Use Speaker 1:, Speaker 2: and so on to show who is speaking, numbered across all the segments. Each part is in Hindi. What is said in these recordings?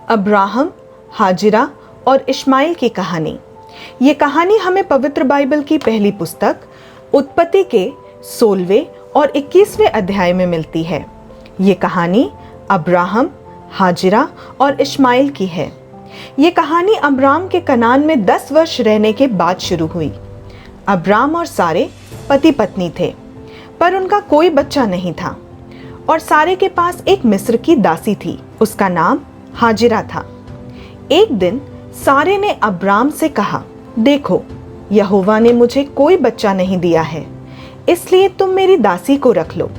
Speaker 1: अब्राहम, हाजिरा और इश्माइल की कहानी। ये कहानी हमें पवित्र बाइबल की पहली पुस्तक उत्पत्ति के 16वें और 21वें अध्याय में मिलती है। ये कहानी अब्राहम, हाजिरा और इश्माइल की है। ये कहानी अब्राम के कनान में 10 वर्ष रहने के बाद शुरू हुई। अब्राम और सारे पति पत्नी थे, पर उनका कोई बच्चा नहीं था। और सारे के पास एक मिस्र की दासी थी, उसका नाम हाजिरा था। एक दिन सारे ने अब्राम से कहा, देखो, यहोवा ने मुझे कोई बच्चा नहीं दिया है, इसलिए तुम मेरी दासी को रख लो।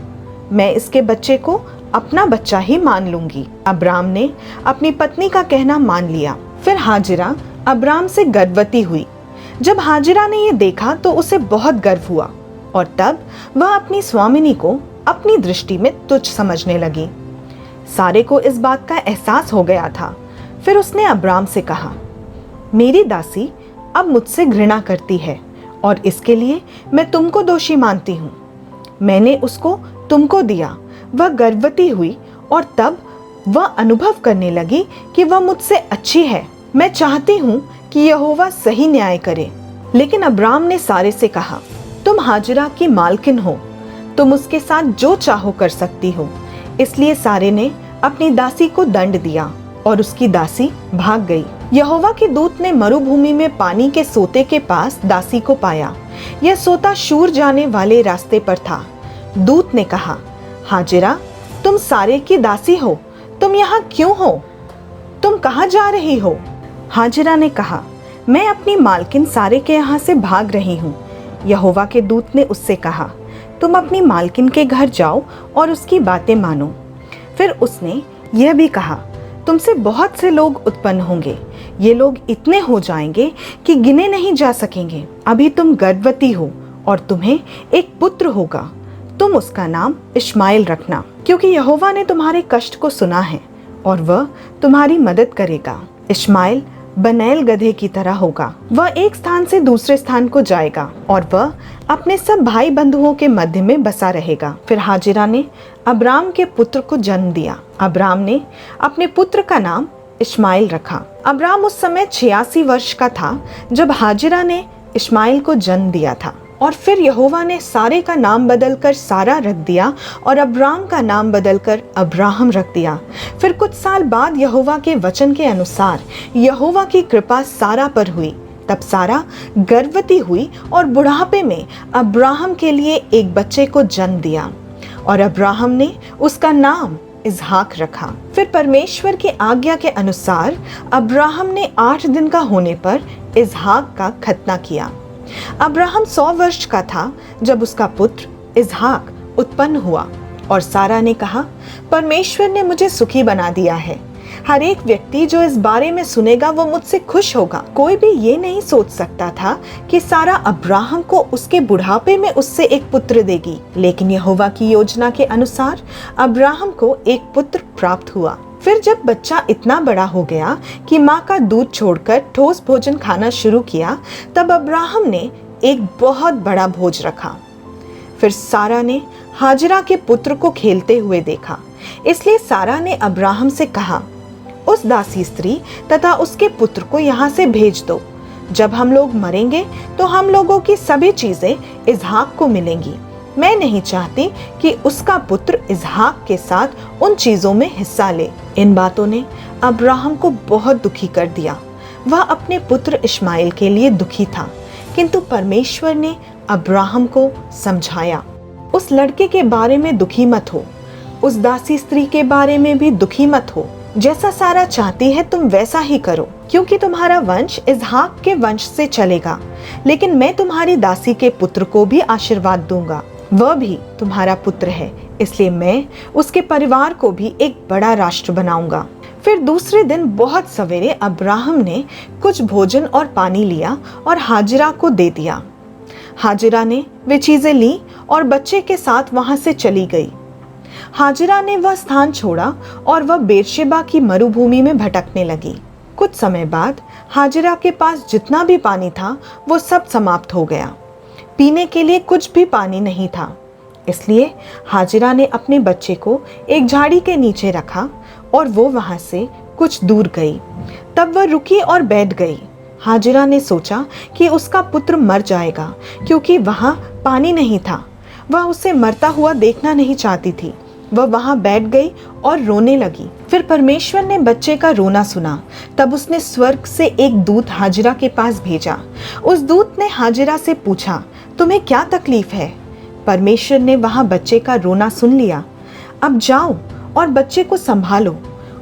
Speaker 1: मैं इसके बच्चे को अपना बच्चा ही मान लूंगी। अब्राम ने अपनी पत्नी का कहना मान लिया। फिर हाजिरा अब्राम से गर्भवती हुई। जब हाजिरा ने यह देखा तो उसे बहुत गर्व हुआ और तब वह अपनी स्वामिनी को अपनी दृष्टि में तुच्छ समझने लगी। सारे को इस बात का एहसास हो गया था। फिर उसने अब्राम से कहा, मेरी दासी अब मुझसे घृणा करती है और इसके लिए मैं तुमको दोषी मानती हूँ। मैंने उसको तुमको दिया, वह गर्भवती हुई और तब वह अनुभव करने लगी कि वह मुझसे अच्छी है। मैं चाहती हूँ कि यहोवा सही न्याय करे। लेकिन अब्राम ने सारे से कहा, तुम हाजिरा की मालकिन हो, तुम उसके साथ जो चाहो कर सकती हो। इसलिए सारे ने अपनी दासी को दंड दिया और उसकी दासी भाग गई। यहोवा के दूत ने मरुभूमि में पानी के सोते के पास दासी को पाया। यह सोता शूर जाने वाले रास्ते पर था। दूत ने कहा, हाजिरा, तुम सारे की दासी हो, तुम यहाँ क्यों हो? तुम कहाँ जा रही हो? हाजिरा ने कहा, मैं अपनी मालकिन सारे के यहाँ से भाग रही हूँ। यहोवा के दूत ने उससे कहा, तुम अपनी मालकिन के घर जाओ और उसकी बातें मानो। फिर उसने यह भी कहा, तुमसे बहुत से लोग उत्पन्न होंगे। ये लोग इतने हो जाएंगे कि गिने नहीं जा सकेंगे। अभी तुम गर्भवती हो और तुम्हें एक पुत्र होगा। तुम उसका नाम इश्माइल रखना, क्योंकि यहोवा ने तुम्हारे कष्ट को सुना है और वह तुम्हारी मदद करेगा। इश्माइल बनैल गधे की तरह होगा। वह एक स्थान से दूसरे स्थान को जाएगा और वह अपने सब भाई बंधुओं के मध्य में बसा रहेगा। फिर हाजिरा ने अब्राम के पुत्र को जन्म दिया। अब्राम ने अपने पुत्र का नाम इश्माइल रखा। अब्राम उस समय 86 वर्ष का था जब हाजिरा ने इश्माइल को जन्म दिया था। और फिर यहोवा ने सारे का नाम बदलकर सारा रख दिया और अब्राम का नाम बदलकर अब्राहम रख दिया। फिर कुछ साल बाद यहोवा के वचन के अनुसार यहोवा की कृपा सारा पर हुई। तब सारा गर्भवती हुई और बुढ़ापे में अब्राहम के लिए एक बच्चे को जन्म दिया और अब्राहम ने उसका नाम इसहाक रखा। फिर परमेश्वर की आज्ञा के अनुसार अब्राहम ने 8 दिन का होने पर इसहाक का खतना किया। अब्राहम 100 वर्ष का था जब उसका पुत्र इसहाक उत्पन्न हुआ और सारा ने कहा, परमेश्वर ने मुझे सुखी बना दिया है। हर एक व्यक्ति जो इस बारे में सुनेगा वो मुझसे खुश होगा। कोई भी ये नहीं सोच सकता था कि सारा अब्राहम को उसके बुढ़ापे में उससे एक पुत्र देगी, लेकिन यहोवा की योजना के अनुसार अब्राहम को एक पुत्र प्राप्त हुआ। फिर जब बच्चा इतना बड़ा हो गया कि माँ का दूध छोड़कर ठोस भोजन खाना शुरू किया, तब अब्राहम ने एक बहुत बड़ा भोज रखा। फिर सारा ने हाजिरा के पुत्र को खेलते हुए देखा, इसलिए सारा ने अब्राहम से कहा, उस दासी स्त्री तथा उसके पुत्र को यहाँ से भेज दो। जब हम लोग मरेंगे तो हम लोगों की सभी चीजें इसहाक को मिलेंगी। मैं नहीं चाहती कि उसका पुत्र इसहाक के साथ उन चीजों में हिस्सा ले। इन बातों ने अब्राहम को बहुत दुखी कर दिया। वह अपने पुत्र इश्माइल के लिए दुखी था, किंतु परमेश्वर ने अब्राहम को समझाया, उस लड़के के बारे में दुखी मत हो, उस दासी स्त्री के बारे में भी दुखी मत हो। जैसा सारा चाहती है तुम वैसा ही करो, क्योंकि तुम्हारा वंश इसहाक के वंश से चलेगा। लेकिन मैं तुम्हारी दासी के पुत्र को भी आशीर्वाद दूंगा, वह भी तुम्हारा पुत्र है, इसलिए मैं उसके परिवार को भी एक बड़ा राष्ट्र बनाऊंगा। फिर दूसरे दिन बहुत सवेरे अब्राहम ने कुछ भोजन और पानी लिया और हाजिरा को दे दिया। हाजिरा ने वे चीजें ली और बच्चे के साथ वहां से चली गई। हाजिरा ने वह स्थान छोड़ा और वह बेरशेबा की मरुभूमि में भटकने लगी। कुछ समय बाद हाजिरा के पास जितना भी पानी था वो सब समाप्त हो गया। पीने के लिए कुछ भी पानी नहीं था। इसलिए हाजिरा ने अपने बच्चे को एक झाड़ी के नीचे रखा और वो वहां से कुछ दूर गई। तब वह रुकी और बैठ गई। हाजिरा ने सोचा कि उसका पुत्र मर जाएगा क्योंकि वहाँ पानी नहीं था। वह उसे मरता हुआ देखना नहीं चाहती थी। वह वहाँ बैठ गई और रोने लगी। फिर परमेश्वर ने बच्चे का रोना सुना। तब उसने स्वर्ग से एक दूत हाजिरा के पास भेजा। उस दूत ने हाजिरा से पूछा, तुम्हें क्या तकलीफ है? परमेश्वर ने वहाँ बच्चे का रोना सुन लिया। अब जाओ और बच्चे को संभालो,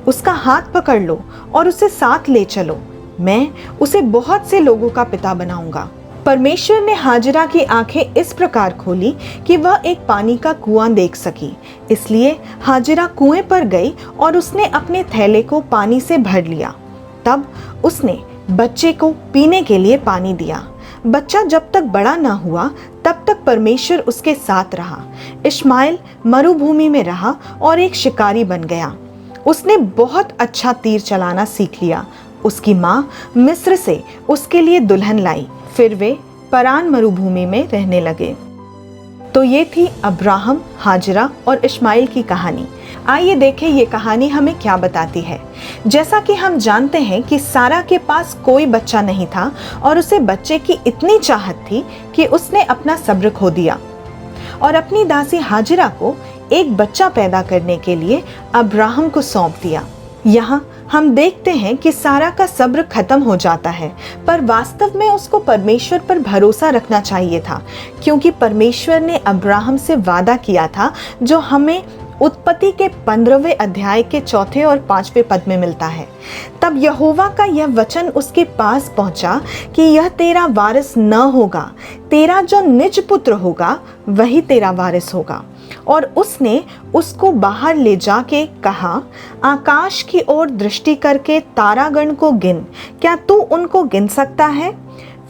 Speaker 1: उसका हाथ पकड़ लो और उसे साथ ले चलो। मैं उसे बहुत से लोगों का पिता बनाऊंगा। परमेश्वर ने हाजिरा की आंखें इस प्रकार खोली कि वह एक पानी का कुआं देख सकी। इसलिए हाजिरा कुएं पर गई और उसने अपने थैले को पानी से भर लिया। तब उसने बच्चे को पीने के लिए पानी दिया। बच्चा जब तक बड़ा न हुआ तब तक परमेश्वर उसके साथ रहा। इश्माइल मरुभूमि में रहा और एक शिकारी बन गया। उसने बहुत अच्छा तीर चलाना सीख लिया। उसकी माँ मिस्र से उसके लिए दुल्हन लाई। फिर वे परान मरुभूमि में रहने लगे। तो ये थी अब्राहम, हाजिरा और इश्माइल की कहानी। आइए देखें ये कहानी हमें क्या बताती है। जैसा कि हम जानते हैं कि सारा के पास कोई बच्चा नहीं था और उसे बच्चे की इतनी चाहत थी कि उसने अपना सब्र खो दिया और अपनी दासी हाजिरा को एक बच्चा पैदा करने के लिए अब्राहम को सौंप दिया। यहाँ हम देखते हैं कि सारा का सब्र खत्म हो जाता है, पर वास्तव में उसको परमेश्वर पर भरोसा रखना चाहिए था, क्योंकि परमेश्वर ने अब्राहम से वादा किया था जो हमें उत्पत्ति के 15वें अध्याय के 4 और 5वें पद में मिलता है। तब यहोवा का यह वचन उसके पास पहुंचा कि यह तेरा वारिस न होगा, तेरा जो निज पुत्र होगा वही तेरा वारिस होगा। और उसने उसको बाहर ले जाके कहा, आकाश की ओर दृष्टि करके तारागण को गिन, क्या तू उनको गिन सकता है?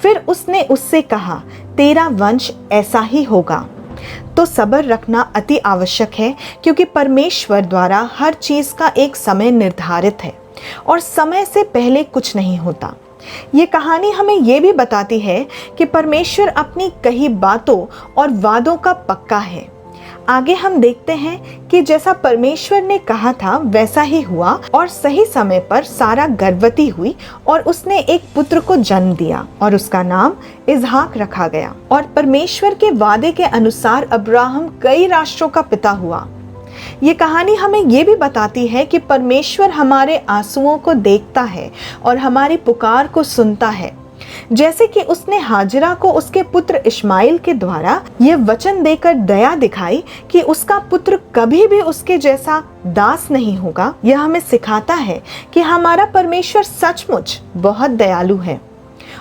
Speaker 1: फिर उसने उससे कहा, तेरा वंश ऐसा ही होगा। तो सब्र रखना अति आवश्यक है, क्योंकि परमेश्वर द्वारा हर चीज का एक समय निर्धारित है और समय से पहले कुछ नहीं होता। ये कहानी हमें ये भी बताती है कि परमेश्वर अपनी कही बातों और वादों का पक्का है। आगे हम देखते हैं कि जैसा परमेश्वर ने कहा था वैसा ही हुआ और सही समय पर सारा गर्भवती हुई और उसने एक पुत्र को जन्म दिया और उसका नाम इसहाक रखा गया। और परमेश्वर के वादे के अनुसार अब्राहम कई राष्ट्रों का पिता हुआ। ये कहानी हमें ये भी बताती है कि परमेश्वर हमारे आंसुओं को देखता है और हमारी पुकार को सुनता है। जैसे कि उसने हाजिरा को उसके पुत्र इश्माइल के द्वारा ये वचन देकर दया दिखाई कि उसका पुत्र कभी भी उसके जैसा दास नहीं होगा। यह हमें सिखाता है कि हमारा परमेश्वर सचमुच बहुत दयालु है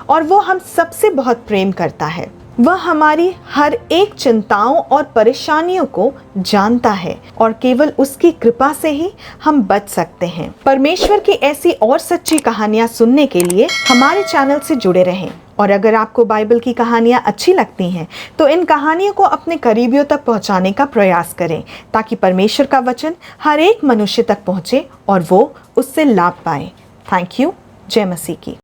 Speaker 1: और वो हम सबसे बहुत प्रेम करता है। वह हमारी हर एक चिंताओं और परेशानियों को जानता है और केवल उसकी कृपा से ही हम बच सकते हैं। परमेश्वर की ऐसी और सच्ची कहानियां सुनने के लिए हमारे चैनल से जुड़े रहें। और अगर आपको बाइबल की कहानियां अच्छी लगती हैं तो इन कहानियों को अपने करीबियों तक पहुंचाने का प्रयास करें, ताकि परमेश्वर का वचन हर एक मनुष्य तक पहुंचे और वो उससे लाभ पाए। Thank you. जय मसीह की।